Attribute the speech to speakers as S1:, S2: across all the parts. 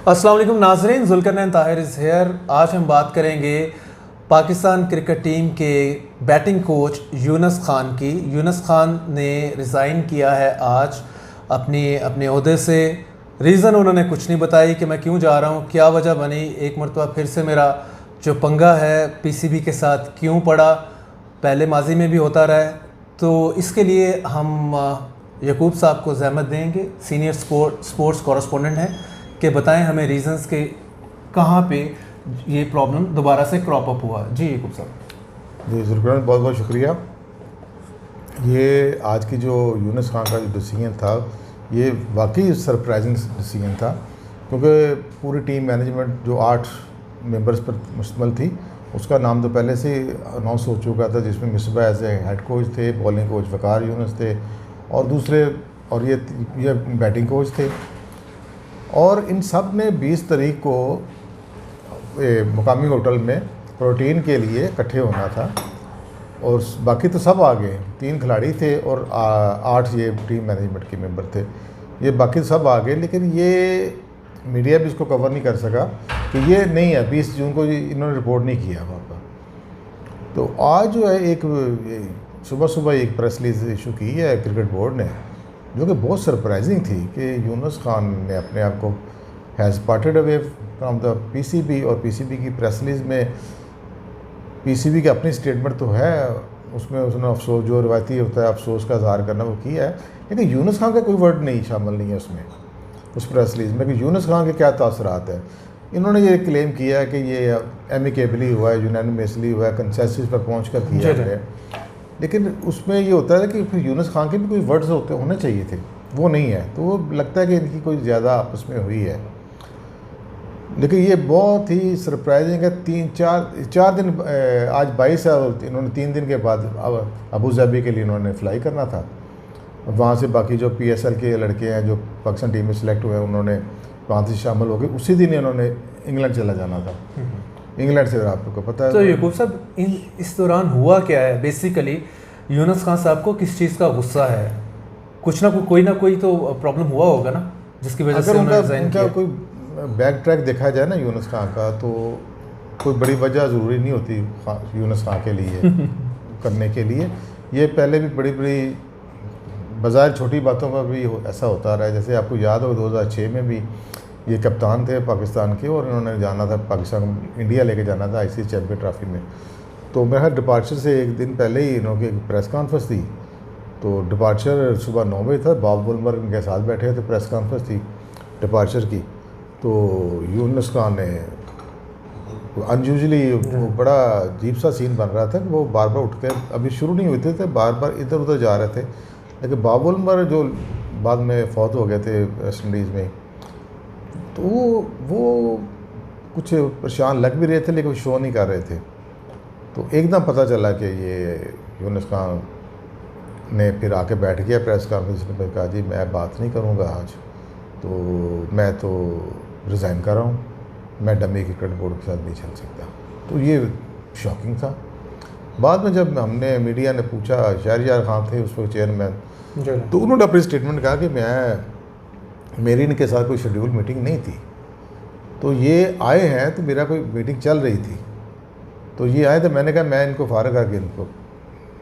S1: अस्सलाम वालेकुम नाज़रीन, ज़ुल्करनैन ताहिर इज़ हेयर। आज हम बात करेंगे पाकिस्तान क्रिकेट टीम के बैटिंग कोच यूनुस खान की। यूनुस खान ने रिज़ाइन किया है आज अपने ओहदे से। रीज़न उन्होंने कुछ नहीं बताई कि मैं क्यों जा रहा हूँ, क्या वजह बनी। एक मरतबा फिर से मेरा जो पंगा है पीसीबी के साथ क्यों पड़ा, पहले माजी में भी होता रहा है। तो इसके लिए हम यकूब साहब को ज़हमत देंगे, सीनियर स्पोर्ट्स कॉरेस्पोंडेंट हैं, कि बताएं हमें रीज़न्स के कहाँ पे ये प्रॉब्लम दोबारा से क्रॉप अप हुआ। जी यकूब साहब।
S2: जी ज़ुल्करनैन, बहुत बहुत शुक्रिया। ये आज की जो यूनुस खान का जो डिसीजन था, ये वाकई सरप्राइजिंग डिसीजन था, क्योंकि पूरी टीम मैनेजमेंट जो 8 मेंबर्स पर मुश्तमिल थी, उसका नाम तो पहले से अनाउंस हो चुका था, जिसमें Misbah as a head coach थे, बॉलिंग कोच वकार यूनुस थे, और दूसरे और ये बैटिंग कोच थे। और इन सब ने 20 तारीख को मुकामी होटल में प्रोटीन के लिए इकट्ठे होना था, और बाकी तो सब आ गए। 3 खिलाड़ी थे और 8 ये टीम मैनेजमेंट के मेंबर थे। ये बाकी तो सब आ गए, लेकिन ये मीडिया भी इसको कवर नहीं कर सका कि ये नहीं है। 20 जून को इन्होंने रिपोर्ट नहीं किया वहाँ पर। तो आज जो है एक सुबह एक प्रेस रिलीज इशू की है क्रिकेट बोर्ड ने, जो कि बहुत सरप्राइजिंग थी कि यूनुस खान ने अपने आप को has parted away from the PCB. और पीसीबी की प्रेस रिलीज में पीसीबी की अपनी स्टेटमेंट तो है, उसमें उसने अफसोस, जो रवायती होता है अफसोस का इजहार करना, वो किया है। लेकिन यूनुस खान का कोई वर्ड नहीं शामिल नहीं है उसमें, उस प्रेस रिलीज में, कि यूनुस खान के क्या तासरात है। इन्होंने ये क्लेम किया है कि ये एमिकेबली हुआ है, यूनानिमसली हुआ है, कंसेंसस पर पहुँच कर किया है। लेकिन उसमें ये होता है कि फिर यूनुस खान के भी कोई वर्ड्स होने चाहिए थे, वो नहीं है। तो वो लगता है कि इनकी कोई ज़्यादा आपस में हुई है। लेकिन ये बहुत ही सरप्राइजिंग है। 4 दिन, आज 22 है, इन्होंने 3 दिन के बाद अबू धाबी के लिए इन्होंने फ्लाई करना था। वहाँ से बाकी जो पीएसएल के लड़के हैं जो पाकिस्तान टीम में सिलेक्ट हुए हैं, उन्होंने वहाँ से शामिल हो गए। उसी दिन इन्होंने इंग्लैंड चला जाना था। इंग्लैंड से आपको पता है।
S1: तो यकूब साहब, इस दौरान हुआ क्या है बेसिकली? यूनुस खान साहब को किस चीज़ का गुस्सा है? कुछ ना कोई तो प्रॉब्लम हुआ होगा ना, जिसकी वजह से
S2: उनका कोई बैक ट्रैक देखा जाए ना यूनुस खान का, तो कोई बड़ी वजह ज़रूरी नहीं होती यूनुस खान के लिए करने के लिए। ये पहले भी बड़ी बाज़ार छोटी बातों पर भी ऐसा होता रहा है। जैसे आपको याद हो 2006 में भी ये कप्तान थे पाकिस्तान के, और इन्होंने जाना था पाकिस्तान, इंडिया लेके जाना था आईसीसी चैम्पियन ट्रॉफी में। तो मेरा डिपार्चर से एक दिन पहले ही इन्होंने एक प्रेस कॉन्फ्रेंस थी। तो डिपार्चर सुबह 9 बजे था, बॉब वुलमर इनके साथ बैठे थे, प्रेस कॉन्फ्रेंस थी डिपार्चर की। तो यूनुस खान ने अनयूजली, वो बड़ा अजीब सा सीन बन रहा था कि वो बार बार उठते, अभी शुरू नहीं हुए थे, बार बार इधर उधर जा रहे थे। लेकिन बॉब वुलमर जो बाद में फौत हो गए थे वेस्ट इंडीज़ में, तो वो कुछ परेशान लग भी रहे थे, लेकिन शो नहीं कर रहे थे। तो एकदम पता चला कि ये यूनुस खान ने फिर आके बैठ गया प्रेस कॉन्फ्रेंस में, कहा जी मैं बात नहीं करूँगा आज, तो मैं तो रिज़ाइन कर रहा हूँ, मैं डमी क्रिकेट बोर्ड के साथ नहीं चल सकता। तो ये शॉकिंग था। बाद में जब हमने मीडिया ने पूछा, शहरयार खान थे उस वक्त चेयरमैन, तो उन्होंने अपनी स्टेटमेंट कहा कि मेरी इनके साथ कोई शेड्यूल मीटिंग नहीं थी। तो ये आए हैं तो मेरा कोई मीटिंग चल रही थी, तो ये आए तो मैंने कहा मैं इनको फ़ारग करके इनको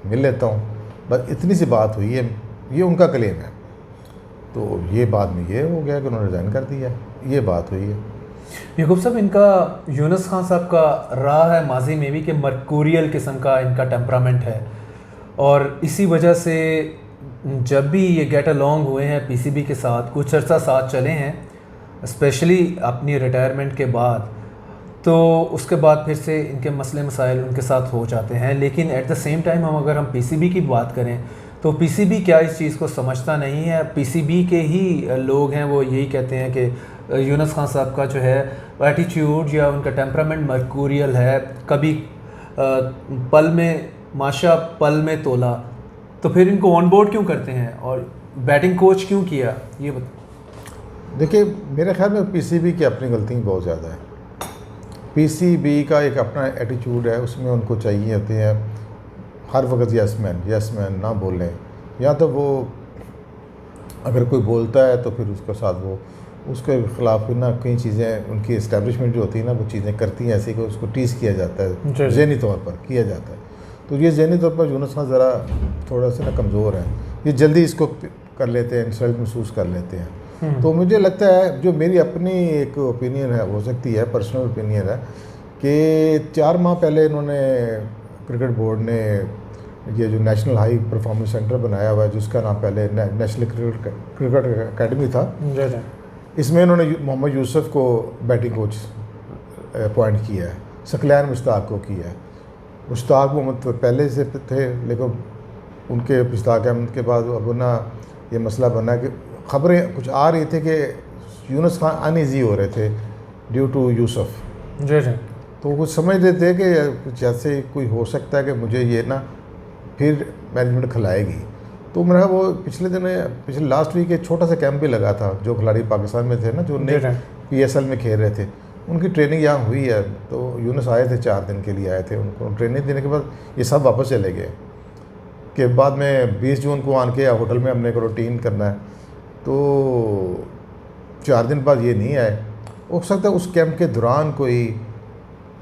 S2: मिल लेता हूँ, बस इतनी सी बात हुई है। ये उनका क्लेम है। तो ये बाद में ये हो गया कि उन्होंने रिज़ाइन कर दिया, ये बात हुई है।
S1: यकूब साहब, इनका यूनुस खान साहब का रहा है माजी में भी कि मर्कूरियल किस्म का इनका टेम्परामेंट है, और इसी वजह से जब भी ये गेट अलॉन्ग हुए हैं पीसीबी के साथ, कुछ अर्सा साथ चले हैं, स्पेशली अपनी रिटायरमेंट के बाद, तो उसके बाद फिर से इनके मसले मसाइल उनके साथ हो जाते हैं। लेकिन एट द सेम टाइम अगर हम पीसीबी की बात करें, तो पीसीबी क्या इस चीज़ को समझता नहीं है? पीसीबी के ही लोग हैं, वो यही कहते हैं कि यूनुस खान साहब का जो है एटीट्यूड या उनका टेम्परामेंट मर्कूरियल है, कभी पल में माशा पल में तोला। तो फिर इनको ऑन बोर्ड क्यों करते हैं और बैटिंग कोच क्यों किया, ये
S2: देखिए, मेरे ख्याल में पीसीबी की अपनी गलती बहुत ज़्यादा है। पीसीबी का एक अपना एटीट्यूड है, उसमें उनको चाहिए होते हैं हर वक्त यस मैन ना बोलें, या तो वो अगर कोई बोलता है तो फिर उसके साथ वो उसके ख़िलाफ़ ना कई चीज़ें उनकी इस्टेब्लिशमेंट जो होती है ना वो चीज़ें करती हैं ऐसी कि उसको टीस किया जाता है, ज़हनी तौर पर किया जाता है। तो ये ज़हनी तौर पर यूनुस खान ज़रा थोड़ा सा ना कमज़ोर है, ये जल्दी इसको कर लेते हैं, इंसल्ट महसूस कर लेते हैं। तो मुझे लगता है जो मेरी अपनी एक ओपिनियन है, हो सकती है पर्सनल ओपिनियन है, कि 4 माह पहले इन्होंने क्रिकेट बोर्ड ने ये जो नेशनल हाई परफॉर्मेंस सेंटर बनाया हुआ है, जिसका नाम पहले नेशनल क्रिकेट अकेडमी था, इसमें इन्होंने मोहम्मद यूसुफ को बैटिंग कोच अपॉइंट किया है, सकलैन मुश्ताक को किया है। मुश्ताक मोहम्मद तो पहले से थे, लेकिन उनके मुश्ताक अहमद के बाद अब ना ये मसला बना कि ख़बरें कुछ आ रही थी कि यूनुस खान अनईज़ी हो रहे थे ड्यू टू यूसुफ।
S1: जी।
S2: तो वो कुछ समझ रहे थे कि जैसे कोई हो सकता है कि मुझे ये ना फिर मैनेजमेंट खिलाएगी। तो मेरा वो पिछले लास्ट वीक एक छोटा सा कैंप भी लगा था, जो खिलाड़ी पाकिस्तान में थे ना, जो PSL में खेल रहे थे, उनकी ट्रेनिंग यहाँ हुई है। तो यूनुस आए थे, 4 दिन के लिए आए थे। उनको ट्रेनिंग देने के बाद ये सब वापस चले गए, कि बाद में 20 जून को आन के होटल में हमने एक रूटीन करना है। तो 4 दिन बाद ये नहीं आए। हो सकता है उस कैंप के दौरान कोई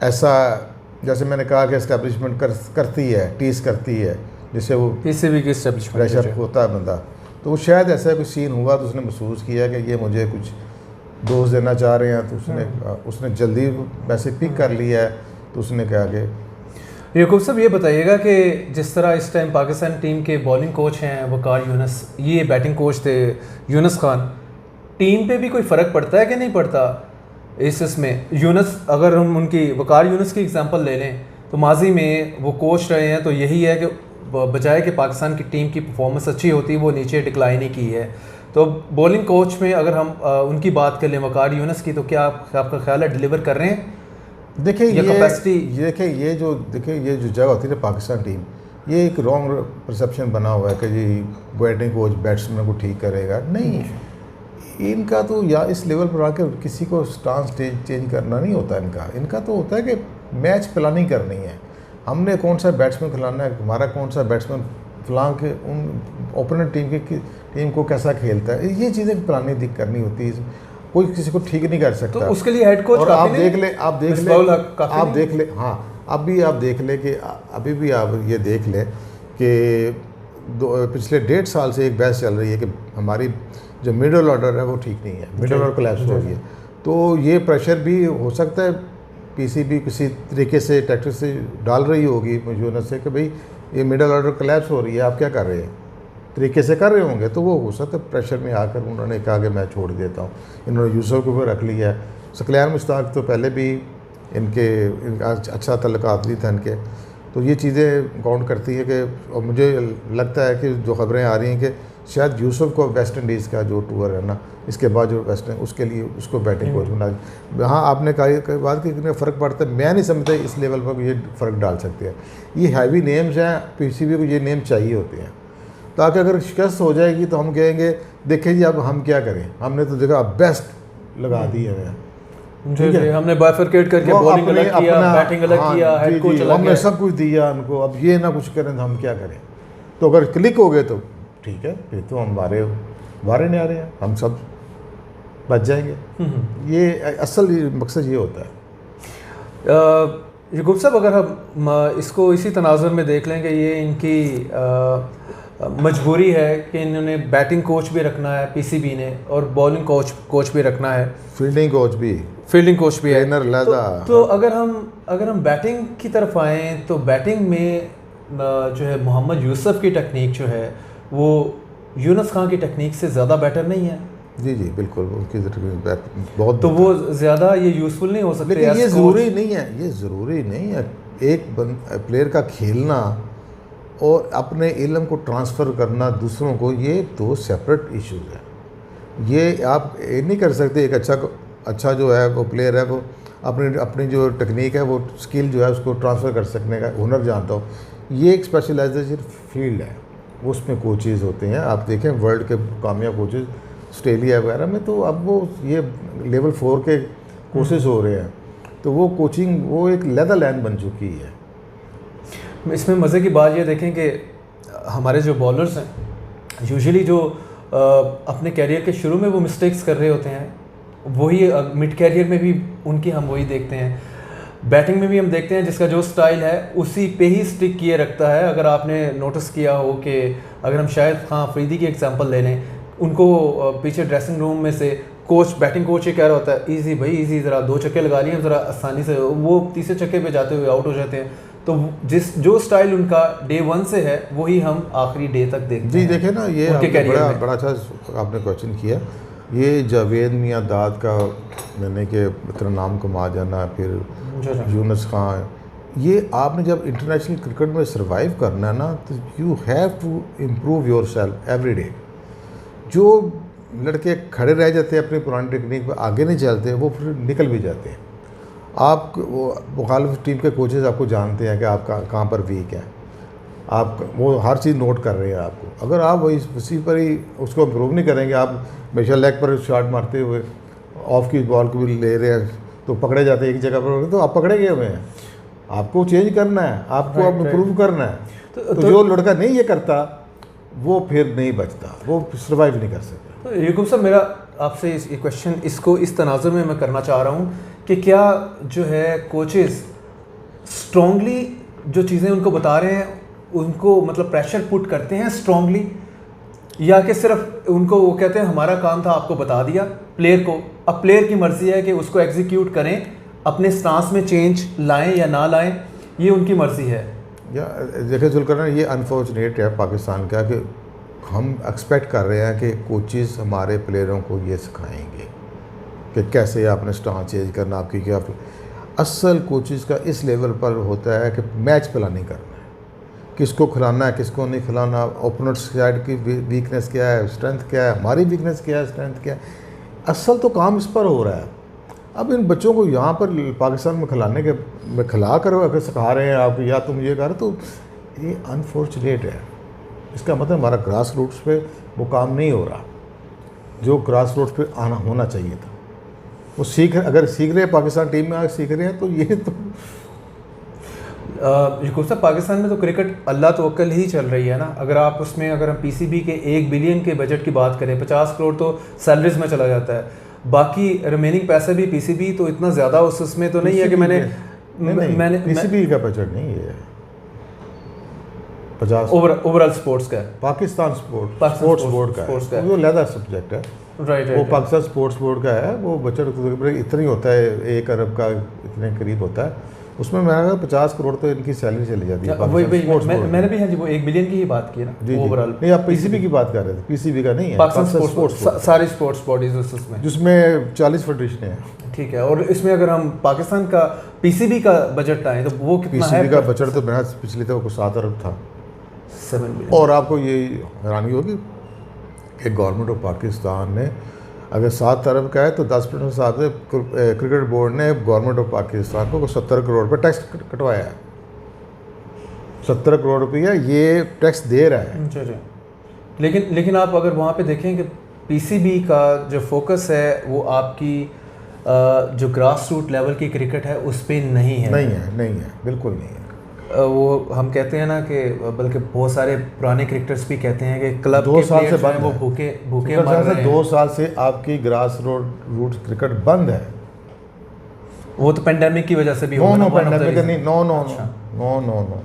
S2: ऐसा, जैसे मैंने कहा कि इस्टेब्लिशमेंट करती है, टीस करती है, जिससे वो
S1: PCB की इस्टेब्लिशमेंट
S2: प्रेशर होता है बंदा, तो वो शायद ऐसा कोई सीन हुआ तो उसने महसूस किया कि ये मुझे कुछ दोष देना चाह रहे हैं, तो उसने जल्दी मैसेज पिक कर लिया है। तो उसने कहा कि
S1: याकूब साहब ये बताइएगा कि जिस तरह इस टाइम पाकिस्तान टीम के बॉलिंग कोच हैं वकार यूनुस, ये बैटिंग कोच थे यूनुस खान, टीम पे भी कोई फ़र्क पड़ता है कि नहीं पड़ता इसमें? यूनुस, अगर हम उनकी वकार यूनुस की एग्जांपल ले लें तो माजी में वो कोच रहे हैं, तो यही है कि बजाय कि पाकिस्तान की टीम की परफॉर्मेंस अच्छी होती, वो नीचे डिक्लाइन ही की है। तो बॉलिंग कोच में अगर हम उनकी बात कर लें वकार यूनुस की, तो क्या आपका ख्याल है डिलीवर कर रहे हैं?
S2: देखिए ये
S1: कैपेसिटी,
S2: ये जो जगह होती है ना पाकिस्तान टीम, ये एक रॉन्ग परसेप्शन बना हुआ है कि जी बैटिंग कोच बैट्समैन को ठीक करेगा। नहीं, इनका तो या इस लेवल पर आकर किसी को स्टांस चेंज करना नहीं होता इनका तो होता है कि मैच प्लानिंग करनी है, हमने कौन सा बैट्समैन खिलाना है, हमारा कौन सा बैट्समैन फलां के उन ओपोनेंट टीम को कैसा खेलता है, ये चीज़ें प्लानिंग करनी होती है। कोई किसी को ठीक नहीं कर सकता।
S1: तो उसके लिए हेड कोच,
S2: और आप देख ले हाँ, अभी आप देख ले कि अभी भी आप ये देख ले कि पिछले 1.5 साल से एक बहस चल रही है कि हमारी जो मिडल ऑर्डर है वो ठीक नहीं है, मिडल ऑर्डर कोलैप्स हो रही है। तो ये प्रेशर भी हो सकता है PCB किसी तरीके से टैक्टिक्स से डाल रही होगी यूनुस से कि भाई ये मिडल ऑर्डर कोलैप्स हो रही है, आप क्या कर रहे हैं, तरीके से कर रहे होंगे। तो वो हो सकता है प्रेशर में आकर उन्होंने कहा कि मैं छोड़ देता हूँ। इन्होंने यूसुफ को भी रख लिया है। सकलैन मुश्ताक तो पहले भी इनका अच्छा तल्लुकात नहीं था इनके। तो ये चीज़ें काउंट करती है कि, और मुझे लगता है कि जो खबरें आ रही हैं कि शायद यूसुफ को वेस्ट इंडीज़ का जो टूर है ना, इसके बाद जो वेस्ट उसके लिए उसको बैटिंग कोच बना। हाँ, आपने कहा बात कि फ़र्क पड़ता है, मैं नहीं समझता इस लेवल पर ये फ़र्क डाल सकते हैं। ये हैवी नेम्स हैं, PCB को ये नेम चाहिए होते हैं, ताकि अगर शिकस्त हो जाएगी तो हम कहेंगे देखें जी अब हम क्या करें, हमने तो देखा बेस्ट लगा दी है,
S1: हमने बाइफरकेट करके बॉलिंग अलग किया, बैटिंग अलग किया, हेड कोच अलग,
S2: हमने सब कुछ दिया उनको, अब ये ना कुछ करें तो हम क्या करें। तो अगर क्लिक हो गए तो ठीक है, फिर तो हम बारे नहीं आ रहे हैं, हम सब बच जाएंगे। ये असल मकसद ये होता है।
S1: याकूब साहब, अगर हम इसको इसी तनाजुर में देख लें कि ये इनकी मजबूरी है कि इन्होंने बैटिंग कोच भी रखना है PCB ने, और बॉलिंग कोच भी रखना है, फील्डिंग कोच भी है, तो अगर हम बैटिंग की तरफ आएँ तो बैटिंग में जो है मोहम्मद यूसुफ की टेक्निक जो है वो यूनुस खान की टेक्निक से ज़्यादा बेटर नहीं है।
S2: जी बिल्कुल, उनकी बहुत,
S1: तो वो ज़्यादा ये यूज़फुल नहीं हो सकते।
S2: लेकिन ये ज़रूरी नहीं है एक प्लेयर का खेलना और अपने इल्म को ट्रांसफ़र करना दूसरों को, ये 2 सेपरेट इश्यूज़ हैं। ये आप नहीं कर सकते एक अच्छा जो है वो प्लेयर है वो अपनी जो टेक्निक है वो स्किल जो है उसको ट्रांसफ़र कर सकने का हुनर जानता हो। ये एक स्पेशलाइजेशन फील्ड है, उसमें कोचेज़ होते हैं। आप देखें वर्ल्ड के कामयाब कोचेज़ ऑस्ट्रेलिया वगैरह में, तो अब वो ये लेवल 4 के कोर्सेज हो रहे हैं, तो वो कोचिंग वो एक लेदर लैंड बन चुकी है।
S1: इसमें मज़े की बात ये देखें कि हमारे जो बॉलर्स हैं यूजुअली जो अपने कैरियर के शुरू में वो मिस्टेक्स कर रहे होते हैं, वही मिड कैरियर में भी उनकी हम वही देखते हैं, बैटिंग में भी हम देखते हैं जिसका जो स्टाइल है उसी पे ही स्टिक किए रखता है। अगर आपने नोटिस किया हो कि अगर हम शाहिद खान अफरीदी की एग्जांपल ले लें, उनको पीछे ड्रेसिंग रूम में से कोच, बैटिंग कोच ये कह रहा होता है ईजी भाई ईजी, ज़रा 2 छक्के लगा लिए ज़रा आसानी से, वो तीसरे छक्के पे जाते हुए आउट हो जाते हैं। तो जो स्टाइल उनका डे 1 से है वही हम आखिरी डे तक देखते हैं।
S2: जी देखें ना, ये
S1: आपने
S2: बड़ा अच्छा आपने क्वेश्चन किया। ये जावेद मियां दाद का मैंने कि इतना नाम कमा जाना, फिर यूनुस खान, ये आपने जब इंटरनेशनल क्रिकेट में सर्वाइव करना है ना, तो you have to improve yourself every day. जो लड़के खड़े रह जाते हैं अपनी पुरानी टेक्निक पर, आगे नहीं चलते, वो फिर निकल भी जाते हैं। आप वो मुखालिफ टीम के कोचेज़ आपको जानते हैं कि आप कहाँ पर वीक है, आप वो हर चीज़ नोट कर रहे हैं आपको। अगर आप वही उसी पर ही उसको इम्प्रूव नहीं करेंगे, आप हमेशा लेग पर शॉट मारते हुए ऑफ की बॉल को भी ले रहे हैं तो पकड़े जाते हैं एक जगह पर, तो आप पकड़े गए हुए हैं। आपको चेंज करना है, आपको अब इम्प्रूव करना है। तो जो लड़का नहीं ये करता वो फिर नहीं बचता, वो सर्वाइव नहीं कर सकता।
S1: तो याकूब साहब, मेरा आपसे ये क्वेश्चन इसको इस तनाजुर में मैं करना चाह रहा हूँ कि क्या जो है कोचेस स्ट्रॉन्गली जो चीज़ें उनको बता रहे हैं उनको मतलब प्रेशर पुट करते हैं स्ट्रॉन्गली, या कि सिर्फ उनको वो कहते हैं हमारा काम था आपको बता दिया प्लेयर को, अब प्लेयर की मर्ज़ी है कि उसको एग्जीक्यूट करें, अपने स्टांस में चेंज लाएं या ना लाएं, ये उनकी मर्ज़ी है।
S2: या देखिए जुल्करनाइन, ये अनफॉर्चुनेट है पाकिस्तान का कि हम एक्सपेक्ट कर रहे हैं कि कोचेस हमारे प्लेयरों को ये सिखाएंगे कि कैसे आपने स्टांस चेंज करना, आपकी क्या। असल कोचेस का इस लेवल पर होता है कि मैच प्लानिंग करना है, किसको खिलाना है किसको नहीं खिलाना, ओपोनेंट साइड की वीकनेस क्या है, स्ट्रेंथ क्या है, हमारी वीकनेस क्या है, स्ट्रेंथ क्या है। असल तो काम इस पर हो रहा है। अब इन बच्चों को यहाँ पर पाकिस्तान में खिलाने के में खिला कर अगर सिखा रहे हैं आप, या तुम ये कर, तो ये अनफॉर्चुनेट है। इसका मतलब हमारा ग्रास रूट्स पे वो काम नहीं हो रहा जो ग्रास रूट्स पे आना होना चाहिए था। वो अगर सीख रहे हैं पाकिस्तान टीम में, आज सीख रहे हैं, तो ये तो
S1: याकूब साहब, पाकिस्तान में तो क्रिकेट अल्लाह तवक्कल ही चल रही है ना। अगर आप उसमें अगर हम पीसीबी के 1 बिलियन के बजट की बात करें, 50 करोड़ तो सैलरीज में चला जाता है, बाकी रिमेनिंग पैसे भी पीसीबी तो इतना ज़्यादा उसमें तो नहीं है कि मैंने
S2: पीसीबी का बजट नहीं है 50
S1: ओवरऑल स्पोर्ट्स का है,
S2: पाकिस्तान स्पोर्ट्स बोर्ड का है, वो अलग सब्जेक्ट है।
S1: राइट,
S2: वो पाकिस्तान स्पोर्ट्स बोर्ड का है, वो बजट इतना ही होता है, 1 अरब का इतने करीब होता है। उसमें मैंने 50 करोड़ तो इनकी सैलरी चली जाती है।
S1: मैंने भी हाँ जी वो 1 बिलियन की ही बात की ना ओवरऑल।
S2: नहीं, आप पीसीबी की बात कर रहे थे, पीसीबी का नहीं है,
S1: पाकिस्तान स्पोर्ट्स सारी स्पोर्ट्स बॉडीज उसमें,
S2: जिसमें 40 फेडरेशन है।
S1: ठीक है। और इसमें अगर हम पाकिस्तान का पीसीबी का बजट आए तो वो कितना है?
S2: पीसीबी का बजट तो मेरा पिछले तो 7 अरब था,
S1: 7 बिलियन।
S2: और आपको ये हैरानी होगी कि गवर्नमेंट ऑफ पाकिस्तान ने अगर 7 अरब का है तो 10% हिसाब से क्रिकेट बोर्ड ने गवर्नमेंट ऑफ पाकिस्तान को 70 करोड़ रुपये टैक्स कटवाया है। 70 करोड़ रुपया ये टैक्स दे रहा है।
S1: जी। लेकिन आप अगर वहाँ पे देखें कि पीसीबी का जो फोकस है वो आपकी जो ग्रास रूट लेवल की क्रिकेट है उस पर नहीं है,
S2: बिल्कुल नहीं है।
S1: वो हम कहते हैं ना कि बल्कि बहुत सारे पुराने क्रिकेटर्स भी कहते हैं कि क्लब
S2: 2 साल से बंद
S1: वो भूखे मर रहे हैं।
S2: 2 साल से आपकी ग्रास रूट क्रिकेट बंद है।
S1: वो तो पेंडेमिक की वजह से भी
S2: नो पेंडेमिक नहीं, नो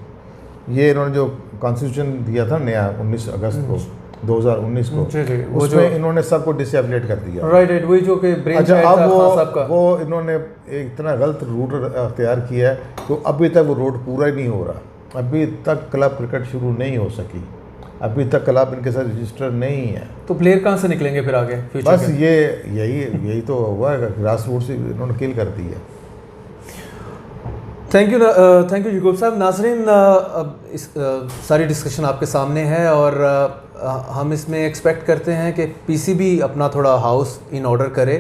S2: ये इन्होंने जो कॉन्स्टिट्यूशन दिया था नया 19 अगस्त को 2019 को, उसमें इन्होंने सबको डिसेबलेट कर दिया।
S1: राइट, वही जो कि ब्रेन
S2: अब वो इन्होंने एक इतना गलत रूट अख्तियार किया है तो अभी तक वो रूट पूरा ही नहीं हो रहा। अभी तक क्लब क्रिकेट शुरू नहीं हो सकी, अभी तक क्लब इनके साथ रजिस्टर नहीं है।
S1: तो प्लेयर कहाँ से निकलेंगे फिर आगे फ्यूचर?
S2: बस यही तो हुआ है, ग्रास रूट से इन्होंने किल कर दी है।
S1: थैंक यू याकूब साहब। नाज़रीन, इस सारी डिस्कशन आपके सामने है और हम इसमें एक्सपेक्ट करते हैं कि पीसीबी अपना थोड़ा हाउस इन ऑर्डर करे,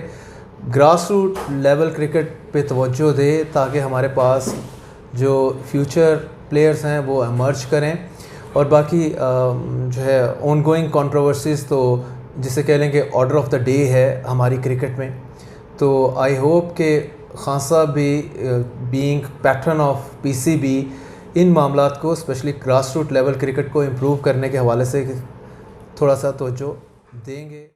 S1: ग्रास रूट लेवल क्रिकेट पे तवज्जो दे ताकि हमारे पास जो फ्यूचर प्लेयर्स हैं वो एमर्ज करें। और बाकी जो है ऑन गोइंग कंट्रोवर्सीज तो जिसे कह लें कि ऑर्डर ऑफ द डे है हमारी क्रिकेट में, तो आई होप कि खान साहब भी बीइंग पैटर्न ऑफ पीसीबी इन मामलात को specially grass root level cricket को इम्प्रूव करने के हवाले से थोड़ा सा तवज्जो देंगे।